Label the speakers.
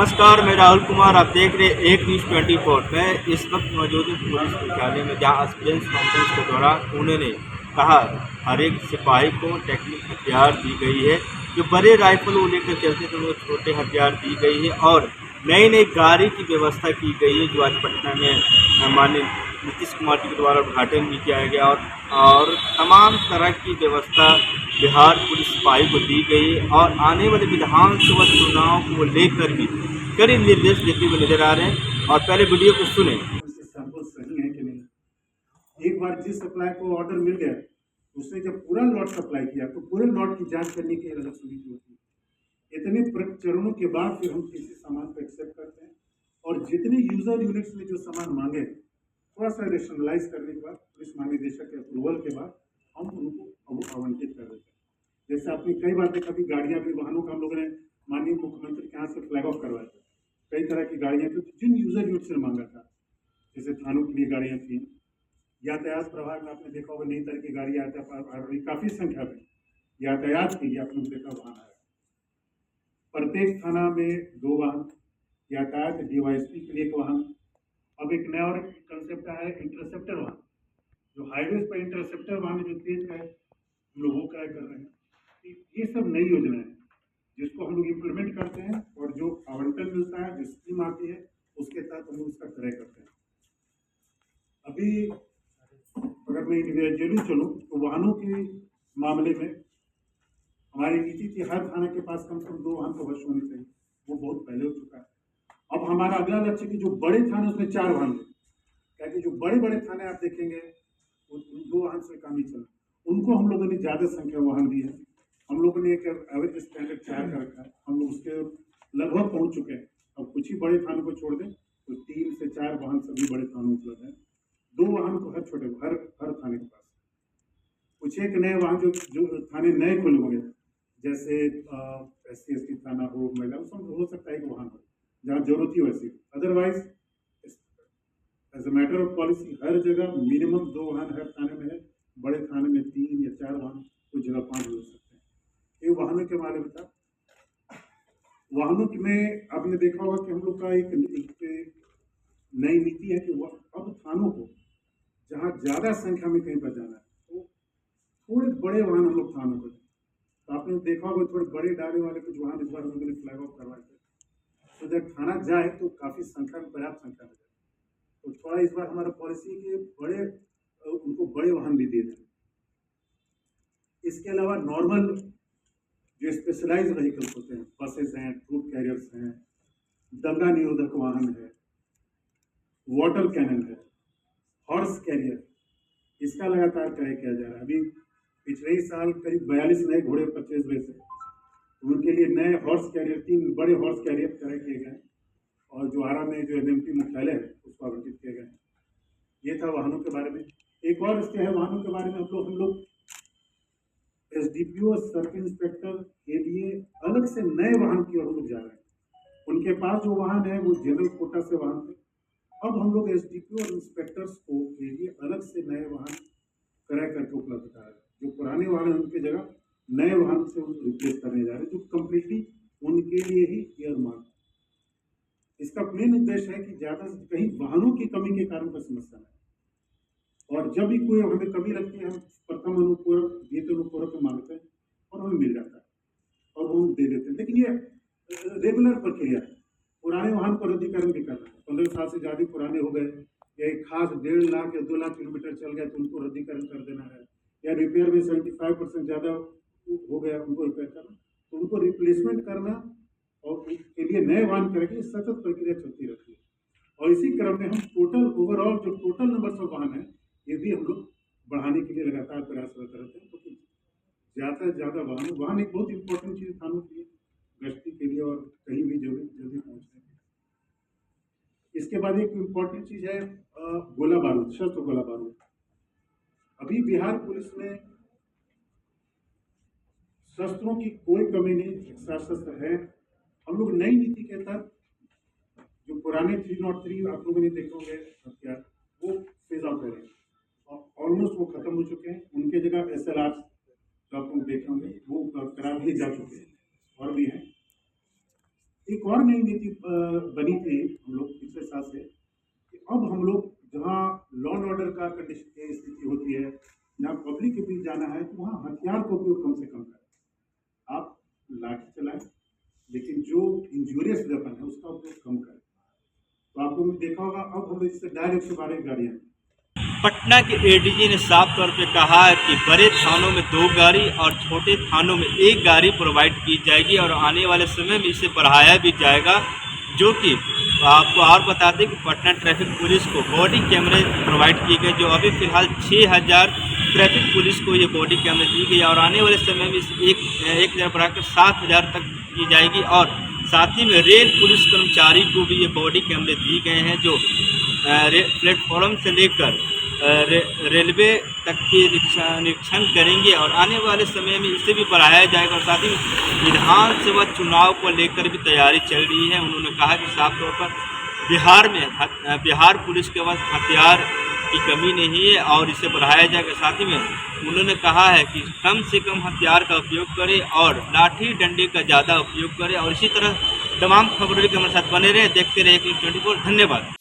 Speaker 1: नमस्कार, मैं राहुल कुमार। आप देख रहे हैं एक न्यूज़ 24। मैं इस वक्त मौजूद हूँ पुलिस मुख्यालय में, जहाँ प्रेस कॉन्फ्रेंस के दौरान उन्होंने कहा हर एक सिपाही को टेक्निक हथियार दी गई है। जो बड़े राइफल वो लेकर चलते थे उन्हें छोटे हथियार दी गई है और नई नई गाड़ी की व्यवस्था की गई है, जो आज पटना में माननीय नीतीश कुमार जी के द्वारा उद्घाटन भी किया गया और तमाम तरह की व्यवस्था बिहार पुलिस सिपाही को दी गई और आने वाले विधानसभा चुनाव को लेकर भी कड़े निर्देश देते हुए नजर आ रहे हैं। और पहले वीडियो को सुने।
Speaker 2: सैंपल सही है कि नहीं। एक बार जिस सप्लाई को ऑर्डर मिल गया, उसने जब पूरा लॉट सप्लाई किया तो पूरे लॉट की जांच करने की अलग समिति होती है। इतने चरणों के बाद फिर हम किसी सामान को एक्सेप्ट करते हैं और जितने यूजर यूनिट्स ने जो सामान मांगे, थोड़ा सा रेशनलाइज करने के बाद पुलिस महानिदेशक के अप्रूवल के बाद हम उनको आवंटित कर देते हैं। जैसे आपने कई बार देखा भी गाड़ियां भी वाहनों का हम लोगों ने माननीय मुख्यमंत्री के यहाँ से फ्लैग ऑफ करवाया था। कई तरह की गाड़ियां थी जिन यूजर यूनिट्स ने मांगा था, जैसे थानों के लिए गाड़ियां थी। यातायात प्रभाग में आपने देखा होगा नई तरह की गाड़ियां काफी संख्या में यातायात के लिए आपने देखा वाहन आया। प्रत्येक थाना में 2 वाहन, यातायात डीवाईएसपी के लिए 1 वाहन। अब एक नया और कंसेप्ट आया है इंटरसेप्टर वाहन, जो हाईवे पर इंटरसेप्टर वाहन जो तेज है हम लोग वो क्रय कर रहे हैं। ये सब नई योजना है जिसको हम लोग इम्प्लीमेंट करते हैं और जो आवंटन मिलता है, जो स्कीम आती है, उसके तहत हम लोग उसका क्रय करते हैं। अभी अगर मैं इंडिविजुअली चलूँ तो वाहनों के मामले में हमारी नीति थी हर थाना के पास कम से कम 2 वाहन तो अवश्य होने चाहिए। वो बहुत पहले हो चुका है। अब हमारा अगला लक्ष्य कि जो बड़े थाने उसमें 4 वाहन है, क्योंकि जो बड़े बड़े थाने आप देखेंगे 2 वाहन से काम ही चल, उनको हम लोगों ने ज़्यादा संख्या वाहन दी है। हम लोगों ने एक एवरेज स्टैंडर्ड तैयार कर रखा है, हम लोग उसके लगभग पहुंच चुके हैं। अब कुछ ही बड़े थानों को छोड़ दें तो 3 से 4 वाहन सभी बड़े थानों में उपलब्ध है। 2 वाहन को हर छोटे हर थाने के पास। कुछ एक नए वाहन जो थाने नए खुले होंगे, जैसे SC/ST थाना हो, महिला हो सकता है कि वाहन हो जहाँ जरूरत ही वैसी। Otherwise as a matter of policy हर जगह मिनिमम 2 वाहन हर थाने में है। बड़े थाने में 3 या 4 वाहन, कुछ जगह 5 भी हो सकते हैं। ये वाहनों के बारे में था। वाहनों में आपने देखा होगा कि हम लोग का एक नई नीति है कि अब थानों को जहाँ ज्यादा संख्या में कहीं पर जाना है तो थोड़े बड़े वाहन हम लोग थानों को, तो आपने देखा होगा थोड़े बड़े डाले वाले कुछ वाहन इस बार हम लोगों ने फ्लैग ऑफ करवाए थे, तो जब थाना जाए तो काफी संख्या में, पर्याप्त संख्या में जाए। तो थोड़ा इस बार हमारा पॉलिसी के बड़े उनको बड़े वाहन भी दे दें। इसके अलावा नॉर्मल जो स्पेशलाइज व्हीकल्स होते हैं, बसेस हैं, ट्रूप कैरियर्स हैं, दंगा निरोधक वाहन है, वाटर कैनन है, हॉर्स कैरियर, इसका लगातार क्रय किया जा रहा है। अभी पिछले ही साल करीब 42 नए घोड़े परचेज हुए थे, उनके लिए नए हॉर्स कैरियर 3 बड़े हॉर्स कैरियर क्रय किए गए और जो आरा में जो MMP मुख्यालय है उसको आवंटित किए गए। ये था वाहनों के बारे में। एक और इसके है वाहनों के बारे में हम लोग SDPO सर्किल इंस्पेक्टर के लिए अलग से नए वाहन की ओर हम लोग जा रहे हैं। उनके पास जो वाहन है वो जनरल कोटा से वाहन थे। अब हम लोग SDPO और इंस्पेक्टर्स को के लिए अलग से नए वाहन क्रय करके उपलब्ध करा रहे हैं। जो पुराने वाहन हैं उनकी जगह नए वाहन से रिप्लेस करने जा रहे हैं, जो कम्प्लीटली उनके लिए ही ईयरमार्क। इसका मेन उद्देश्य है कि ज्यादा कहीं वाहनों की कमी के कारण कोई समस्या नहीं, और जब भी कोई हमें कमी लगती है हम प्रथम अनुपूरक, द्वितीय अनुपूरक मांगते हैं और हमें मिल जाता है और वो दे देते हैं। लेकिन ये रेगुलर प्रक्रिया है। पुराने वाहन को रद्दीकरण भी करना है, 15 साल से ज्यादा पुराने हो गए या एक खास 1.5 लाख या 2 लाख किलोमीटर चल गए तो उनको रद्दीकरण कर देना है, या रिपेयर में 75% ज्यादा हो गया उनको रिपेयर करना, तो उनको रिप्लेसमेंट करना और उसके लिए नए वाहन करके सतत प्रक्रिया चलती रहती है। और इसी क्रम में हम टोटल ओवरऑल जो टोटल नंबर ऑफ वाहन है ये भी हम लोग बढ़ाने के लिए लगातार प्रयासरत रहते हैं, क्योंकि ज्यादा से ज्यादा वाहन एक बहुत इंपॉर्टेंट चीज थानों के लिए, गश्ती के लिए और कहीं भी जल्दी पहुंचने के लिए। इसके बाद एक इम्पोर्टेंट चीज है गोला बारूद, शस्त्र गोला बारूद। अभी बिहार पुलिस में शस्त्रों की कोई कमी नहीं, शस्त्र है। हम लोग नई नीति के तहत जो पुराने 303 आप लोगों ने देखे होंगे हथियार वो फेज आउट हो रहे हैं और ऑलमोस्ट वो खत्म हो चुके हैं। उनके जगह SLR जो आप लोग देखे होंगे वो करा भी जा चुके हैं और भी हैं। एक और नई नीति बनी थी हम लोग पिछले साल से कि अब हम लोग जहाँ लॉ एंड ऑर्डर का कंडीशन स्थिति होती है, जहाँ पब्लिक के बीच जाना है, तो वहाँ हथियार का उपयोग कम से कम करें। आप लाठी चलाएं, लेकिन जो इंजूरियस वेपन है उसका उपयोग कम करें। तो आपको देखा होगा अब हम इससे डायरेक्ट 112 गाड़ियाँ,
Speaker 1: पटना के एडीजी ने साफ तौर पे कहा है कि बड़े थानों में 2 गाड़ी और छोटे थानों में 1 गाड़ी प्रोवाइड की जाएगी और आने वाले समय में इसे बढ़ाया भी जाएगा। जो कि आपको और बता दें कि पटना ट्रैफिक पुलिस को बॉडी कैमरे प्रोवाइड किए गए, जो अभी फ़िलहाल 6000 ट्रैफिक पुलिस को ये बॉडी कैमरे दी गई और आने वाले समय में इस एक हज़ार बढ़ाकर 7000 तक की जाएगी। और साथ ही में रेल पुलिस कर्मचारी को भी ये बॉडी कैमरे दिए गए हैं, जो प्लेटफॉर्म से लेकर रेलवे तक के निरीक्षण करेंगे और आने वाले समय में इसे भी बढ़ाया जाएगा। और साथ ही विधानसभा चुनाव को लेकर भी तैयारी चल रही है। उन्होंने कहा कि साफ तौर पर बिहार पुलिस के पास हथियार की कमी नहीं है और इसे बढ़ाया जाएगा। साथ ही में उन्होंने कहा है कि कम से कम हथियार का उपयोग करें और लाठी डंडे का ज़्यादा उपयोग करें। और इसी तरह तमाम खबरों के हमारे साथ बने रहे, देखते रहे Eclipse 24। धन्यवाद।